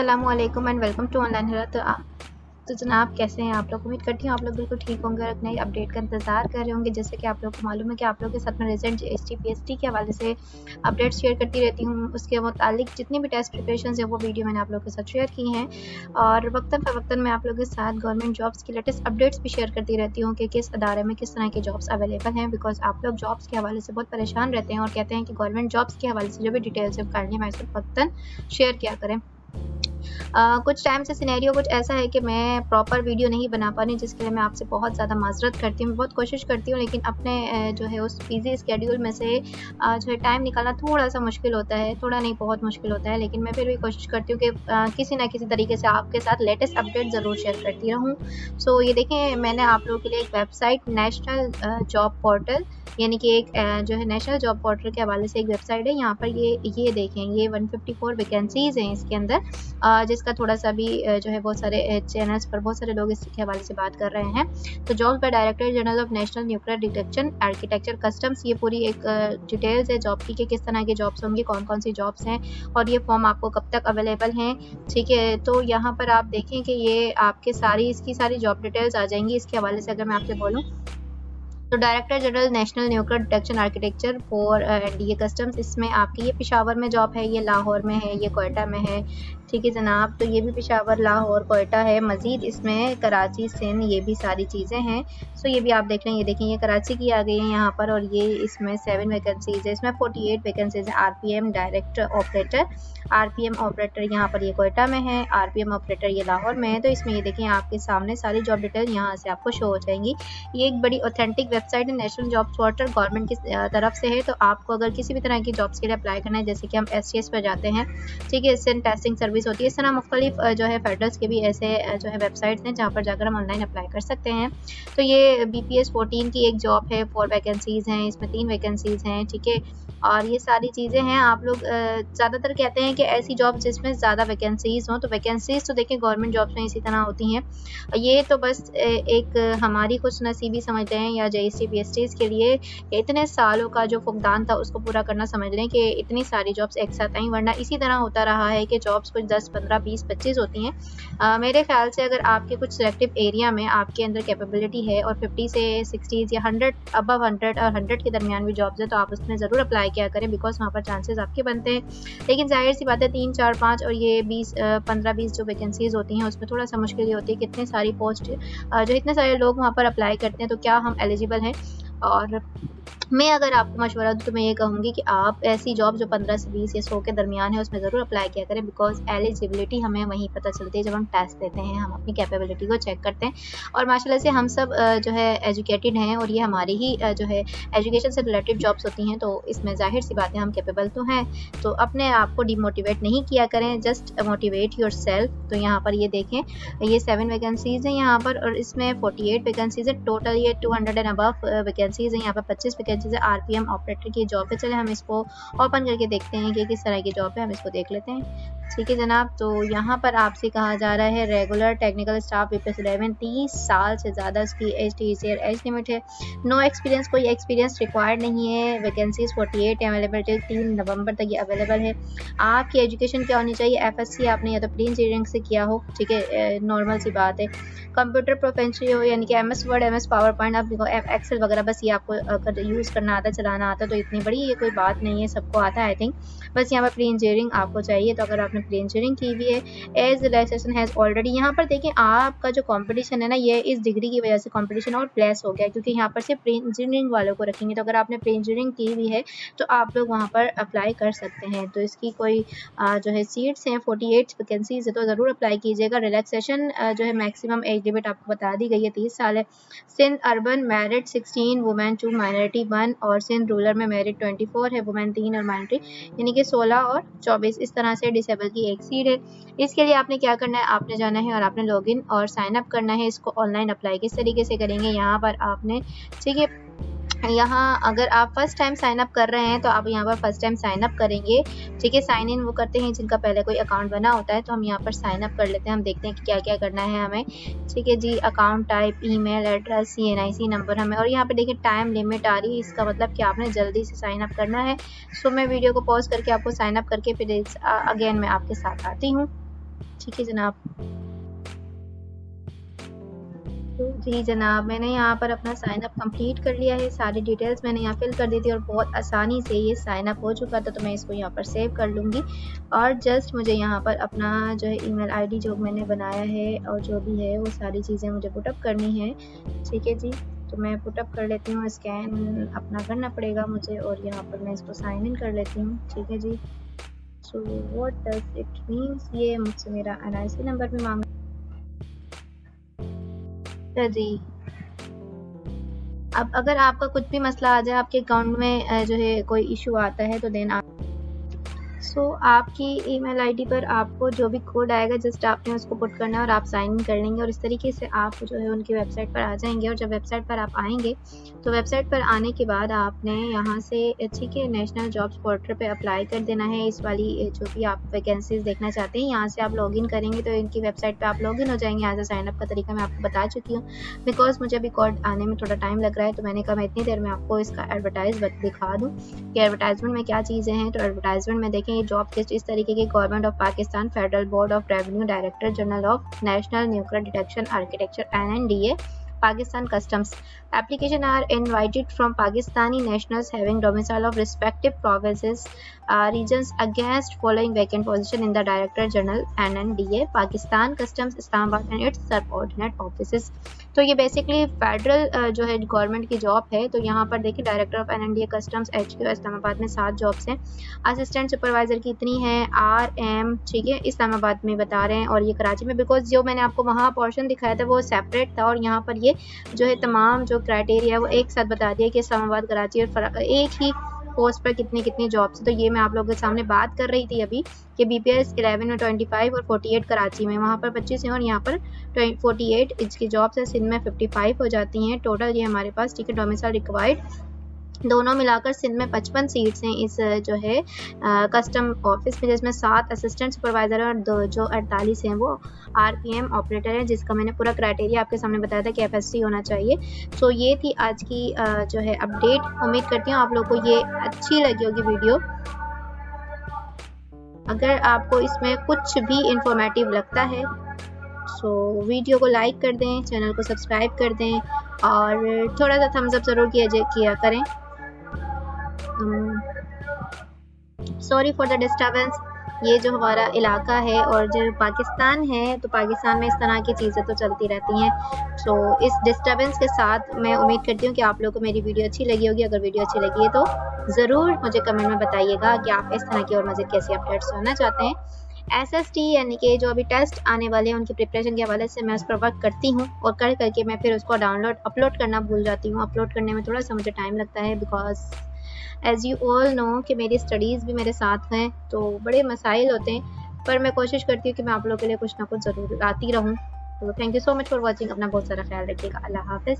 अस्सलामु अलैकुम and welcome to online हेरा। तो जनाब कैसे हैं आप लोग। उम्मीद करती हूँ आप लोग बिल्कुल ठीक होंगे और नई अपडेट का इंतजार कर रहे होंगे। जैसे कि आप लोग को मालूम है कि आप लोग के साथ में रिसेंट GST PST के हवाले से अपडेट शेयर करती रहती हूँ। उसके मुतालिक जितनी भी टेस्ट प्रिपरेशन है वो वीडियो मैंने आप लोग के साथ शेयर की हैं और वक्तन फ़वक्तन मैं आप लोगों के साथ गवर्नमेंट जॉब्स की लेटेस्ट अपडेट्स भी शेयर करती रहती हूँ कि किस अदारे में किस तरह के जॉब्स अवेलेबल हैं। बिकॉज आप लोग जॉब्स के हवाले से बहुत परेशान रहते हैं और कहते हैं कि गवर्नमेंट जॉब्स के हवाले से जो भी डिटेल्स है काइंडली हमारे साथ वक्तन शेयर किया करें। कुछ टाइम से सिनेरियो कुछ ऐसा है कि मैं प्रॉपर वीडियो नहीं बना पा रही, जिसके लिए मैं आपसे बहुत ज़्यादा माजरत करती हूँ। मैं बहुत कोशिश करती हूँ लेकिन अपने जो है उस बिजी स्केड्यूल में से जो है टाइम निकालना थोड़ा सा मुश्किल होता है। थोड़ा नहीं बहुत मुश्किल होता है, लेकिन मैं फिर भी कोशिश करती हूँ कि किसी ना किसी तरीके से आपके साथ लेटेस्ट अपडेट ज़रूर शेयर करती रहूँ। सो ये देखें, मैंने आप लोगों के लिए एक वेबसाइट नेशनल जॉब पोर्टल यानी कि एक जो है नेशनल जॉब पोर्टल के हवाले से एक वेबसाइट है। यहाँ पर ये देखें, ये 154 वैकेंसीज़ हैं इसके अंदर, जिसका थोड़ा सा भी जो है बहुत सारे चैनल्स पर बहुत सारे लोग इसके हवाले से बात कर रहे हैं। तो job by director general of national nuclear detection architecture customs, ये पूरी एक डिटेल्स है जॉब की कि किस तरह के जॉब्स होंगी, कौन कौन सी जॉब्स हैं और ये फॉर्म आपको कब तक अवेलेबल हैं। ठीक है, तो यहाँ पर आप देखें कि ये आपके इसकी सारी जॉब डिटेल्स आ जाएंगी। इसके हवाले से अगर मैं आपसे बोलूँ तो director general national nuclear detection architecture for NDA customs, इसमें आपकी ये पेशावर में जॉब है, ये लाहौर में है, ये कोयटा में है। ठीक है जनाब, तो ये भी पेशावर, लाहौर, कोयटा है। मज़ीद इसमें कराची, सिंध, ये भी सारी चीज़ें हैं। सो ये भी आप देख लें, ये देखें ये कराची की आ गई है यहाँ पर और ये इसमें 7 वैकेंसीज़ है। इसमें 48 वैकेंसीज़ है। RPM direct operator, RPM operator यहाँ पर ये कोयटा में है, RPM ऑपरेटर ये लाहौर में है। तो इसमें ये देखें आपके सामने सारी जॉब डिटेल यहाँ से आपको शो हो जाएंगी। ये एक बड़ी ऑथेंटिक वेबसाइट है, नेशनल जॉब पोर्टल गवर्नमेंट की तरफ से है। तो आपको अगर किसी भी तरह की जॉब्स के लिए अप्लाई करना है, जैसे कि हम STS पर जाते हैं, ठीक है, इससे टेस्टिंग सर्विस होती है। इस तरह मुख्तलिफ जो है फेडरल्स के भी ऐसे जो है वेबसाइट्स हैं जहाँ पर जाकर हम ऑनलाइन अप्लाई कर सकते हैं। तो ये BPS 14 की एक जॉब है, 4 वैकेंसीज़ हैं, इसमें 3 वैकेंसीज़ हैं। ठीक है, और ये सारी चीज़ें हैं। आप लोग ज़्यादातर कहते हैं कि ऐसी जॉब जिसमें ज़्यादा वैकेंसीज़ हों, तो वैकेंसीज़ तो देखिए गवर्नमेंट जॉब्स में इसी तरह होती हैं। ये तो बस एक हमारी खुश नसीबी समझ लें या JST PSTs के लिए इतने सालों का जो फुकदान था उसको पूरा करना समझ लें कि इतनी सारी जॉब्स एक साथ आई, वरना इसी तरह होता रहा है कि जॉब्स कुछ 10, 15, 20, 25 होती हैं। मेरे ख्याल से अगर आपके कुछ सिलेक्टिव एरिया में आपके अंदर कैपेबिलिटी है और 50 से 60 या 100 अबव 100 और 100 के दरमियान भी जॉब्स है, तो आप उसमें ज़रूर अप्लाई किया करें, बिकॉज वहाँ पर चांसेस आपके बनते हैं। लेकिन जाहिर सी बात है 3, 4, 5 और ये 20, 15, 20 जो वैकेंसीज़ होती हैं उसमें थोड़ा सा मुश्किल ये होती है कि इतनी सारी पोस्ट जो इतने सारे लोग वहाँ पर अप्लाई करते हैं, तो क्या हम एलिजिबल हैं। और मैं अगर आपको मशवरा दूँ तो मैं ये कहूँगी कि आप ऐसी जॉब जो 15 से 20 या 100 के दरमियान है उसमें ज़रूर अप्लाई किया करें, बिकॉज एलिजिबिलिटी हमें वहीं पता चलती है जब हम टेस्ट देते हैं, हम अपनी कैपेबिलिटी को चेक करते हैं। और माशाल्लाह से हम सब जो है एजुकेटेड हैं और ये हमारी ही जो है एजुकेशन से रिलेटेड जॉब्स होती हैं, तो इसमें जाहिर सी बात है हम कैपेबल तो हैं। तो अपने आप को डिमोटिवेट नहीं किया करें, जस्ट मोटिवेट योर सेल्फ। तो यहाँ पर ये देखें, ये 7 वैकेंसीज़ हैं यहाँ पर और इसमें 48 वैकेंसीज़ है टोटल। ये 200 एंड अबव वैकेंसीज़ हैं यहाँ पर, 25 वैकेंसीज़ है। RPM ऑपरेटर की जॉब है। चले हम इसको ओपन करके देखते हैं कि किस तरह की जॉब है, हम इसको देख लेते हैं। ठीक है जनाब, तो यहाँ पर आपसे कहा जा रहा है रेगुलर टेक्निकल स्टाफ BPS 11, 30 साल से ज़्यादा उसकी एज TCR एज लिमिट है। नो एक्सपीरियंस, कोई एक्सपीरियंस रिक्वायर्ड नहीं है। वैकेंसीज 48 अवेलेबल टिल 3 नवंबर तक ये अवेलेबल है। आपकी एजुकेशन क्या होनी चाहिए, FSC आपने या तो प्री इंजीनियरिंग से किया हो, ठीक है, नॉर्मल सी बात है। कंप्यूटर प्रोफेंसी हो, यानी कि MS word, MS power point, आप एक्सेल वगैरह बस ये आपको अगर यूज़ करना आता, चलाना आता, तो इतनी बड़ी ये कोई बात नहीं है, सबको आता है आई थिंक। बस यहाँ पर प्री इंजीनियरिंग आपको चाहिए, तो अगर आपने प्री इंजीनियरिंग की हुई है, एज रिलैक्सेशन हैज़ ऑलरेडी। यहाँ पर देखें आपका जो कंपटीशन है ना, ये इस डिग्री की वजह से कंपटीशन और प्लेस हो गया, क्योंकि यहाँ पर सिर्फ प्री इंजीनियरिंग वालों को रखेंगे। तो अगर आपने प्री इंजीनियरिंग की हुई है तो आप लोग वहाँ पर अप्लाई कर सकते हैं। तो इसकी कोई जो है सीट्स हैं, 48 वैकेंसीज है, तो ज़रूर अप्लाई कीजिएगा। रिलैक्सेशन जो है मैक्सिमम एज लिमिट आपको बता दी गई है, 30 साल है। Sindh urban married 16, women 2, minority 1, और सिंध रूरल में मैरिड 24 है, वुमेन 3 और माइनॉरिटी यानी कि 16 और 24। इस तरह से डिसेबल की एक सीट है। इसके लिए आपने क्या करना है, आपने जाना है और आपने लॉगिन और साइन अप करना है। इसको ऑनलाइन अप्लाई किस तरीके से करेंगे, यहाँ पर आपने, ठीक है, यहाँ अगर आप फर्स्ट टाइम साइन अप कर रहे हैं तो आप यहाँ पर फर्स्ट टाइम साइन अप करेंगे। ठीक है, साइन इन वो करते हैं जिनका पहले कोई अकाउंट बना होता है, तो हम यहाँ पर साइन अप कर लेते हैं। हम देखते हैं कि क्या क्या करना है हमें। ठीक है जी, account type, email address, CNIC number हमें, और यहाँ पे देखिए टाइम लिमिट आ रही है, इसका मतलब कि आपने जल्दी से साइन अप करना है। सो मैं वीडियो को पॉज करके आपको साइन अप करके फिर अगेन मैं आपके साथ आती हूँ। ठीक है जनाब। तो जी जनाब, मैंने यहाँ पर अपना साइन अप कंप्लीट कर लिया है, सारी डिटेल्स मैंने यहाँ फिल कर दी थी और बहुत आसानी से ये साइन अप हो चुका था। तो मैं इसको यहाँ पर सेव कर लूँगी और जस्ट मुझे यहाँ पर अपना जो है ईमेल आईडी जो मैंने बनाया है और जो भी है वो सारी चीज़ें मुझे पुटअप करनी है। ठीक है जी, तो मैं पुटअप कर लेती हूँ, स्कैन अपना करना पड़ेगा मुझे और यहाँ पर मैं इसको साइन इन कर लेती हूँ। ठीक है जी। So what does it means, ये मुझसे मेरा NIC नंबर भी मांग जी। अब अगर आपका कुछ भी मसला आ जाए, आपके अकाउंट में जो है कोई इशू आता है, तो देन आप आपकी ईमेल आईडी पर आपको जो भी कोड आएगा जस्ट आपने उसको पुट करना है और आप साइन इन कर लेंगे और इस तरीके से आप जो है उनकी वेबसाइट पर आ जाएंगे। और जब वेबसाइट पर आप आएंगे तो वेबसाइट पर आने के बाद आपने यहाँ से ठीक है नेशनल जॉब्स पोर्टल पे अप्लाई कर देना है। इस वाली जो भी आप वैकेंसीज देखना चाहते हैं, यहाँ से आप लॉगिन करेंगे तो इनकी वेबसाइट पर आप लॉगिन हो जाएंगे। यहाँ से साइनअप का तरीका मैं आपको बता चुकी हूँ। बिकॉज मुझे अभी कोड आने में थोड़ा टाइम लग रहा है तो मैंने कहा मैं इतनी देर में आपको इसका एडवर्टाइज दिखा दूँ कि एडवर्टाइजमेंट में क्या चीज़ें हैं। तो एडवर्टाइजमेंट में देखें, ये जॉब लिस्ट इस तरीके की government of Pakistan, federal board of revenue, director general of national nuclear detection architecture NNDA, Pakistan Customs. Application are invited from Pakistani nationals having domicile of respective provinces, regions against following vacant position in the Director General NNDA, Pakistan Customs, Islamabad and its subordinate offices. तो ये basically federal जो है government की job है। तो यहाँ पर देखिए director of NNDA customs HQ Islamabad में 7 जॉब्स हैं। असिस्टेंट सुपरवाइजर की इतनी है RM, ठीक है, इस्लामाबाद में बता रहे हैं और ये कराची में। बिकॉज जो मैंने आपको वहाँ पोर्शन दिखाया था वो सेपरेट था और यहाँ पर ये जो है तमाम जो क्राइटेरिया है वो एक साथ बता दिया कि इस्लामाबाद, कराची और एक ही पोस्ट पर कितनी कितनी जॉब्स। तो ये मैं आप लोगों के सामने बात कर रही थी अभी कि BPS 11 में 25 और 48 कराची में, वहाँ पर 25 हैं और यहाँ पर 48 इसकी जॉब्स है। सिंध में 55 हो जाती हैं टोटल ये हमारे पास। ठीक है, डोमिसाइल रिक्वायर्ड दोनों मिलाकर सिंध में 55 सीट्स हैं इस जो है कस्टम ऑफिस में, जिसमें 7 असिस्टेंट सुपरवाइजर और जो 48 हैं वो RPM ऑपरेटर है, जिसका मैंने पूरा क्राइटेरिया आपके सामने बताया था कि FSC होना चाहिए। तो ये थी आज की जो है अपडेट। उम्मीद करती हूँ आप लोगों को ये अच्छी लगी होगी वीडियो। अगर आपको इसमें कुछ भी इंफॉर्मेटिव लगता है सो वीडियो को लाइक कर दें, चैनल को सब्सक्राइब कर दें और थोड़ा सा थम्स अप ज़रूर किया करें। Sorry for the disturbance. ये जो हमारा इलाका है और जो पाकिस्तान है, तो पाकिस्तान में इस तरह की चीज़ें तो चलती रहती हैं। तो इस डिस्टर्बेंस के साथ मैं उम्मीद करती हूँ कि आप लोगों को मेरी वीडियो अच्छी लगी होगी। अगर वीडियो अच्छी लगी है तो ज़रूर मुझे कमेंट में बताइएगा कि आप इस तरह की और मज़ीद कैसी अपडेट्स सुनना चाहते हैं। SST यानी कि जो अभी टेस्ट आने वाले हैं उनकी प्रिपरेशन के हवाले से मैं उस पर वर्क करती हूँ और करके मैं फिर उसको अपलोड करना भूल जाती हूँ। अपलोड करने में थोड़ा सा मुझे टाइम लगता है because as you all know कि मेरी स्टडीज़ भी मेरे साथ हैं तो बड़े मसाइल होते हैं, पर मैं कोशिश करती हूँ कि मैं आप लोगों के लिए कुछ ना कुछ ज़रूर लाती रहूँ। तो thank you so much for watching. अपना बहुत सारा ख्याल रखिएगा। अल्लाह हाफ़िज़।